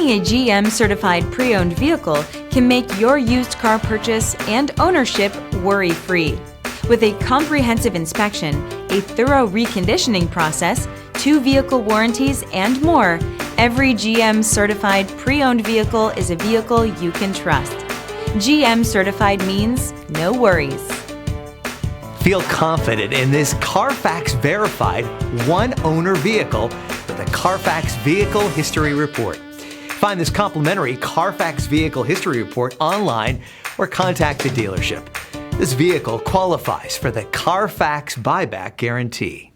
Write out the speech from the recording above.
Owning a GM certified pre-owned vehicle can make your used car purchase and ownership worry-free. With a comprehensive inspection, a thorough reconditioning process, 2 vehicle warranties, and more, every GM certified pre-owned vehicle is a vehicle you can trust. GM certified means no worries. Feel confident in this Carfax verified one-owner vehicle with a Carfax Vehicle History Report. Find this complimentary Carfax Vehicle History Report online or contact the dealership. This vehicle qualifies for the Carfax Buyback Guarantee.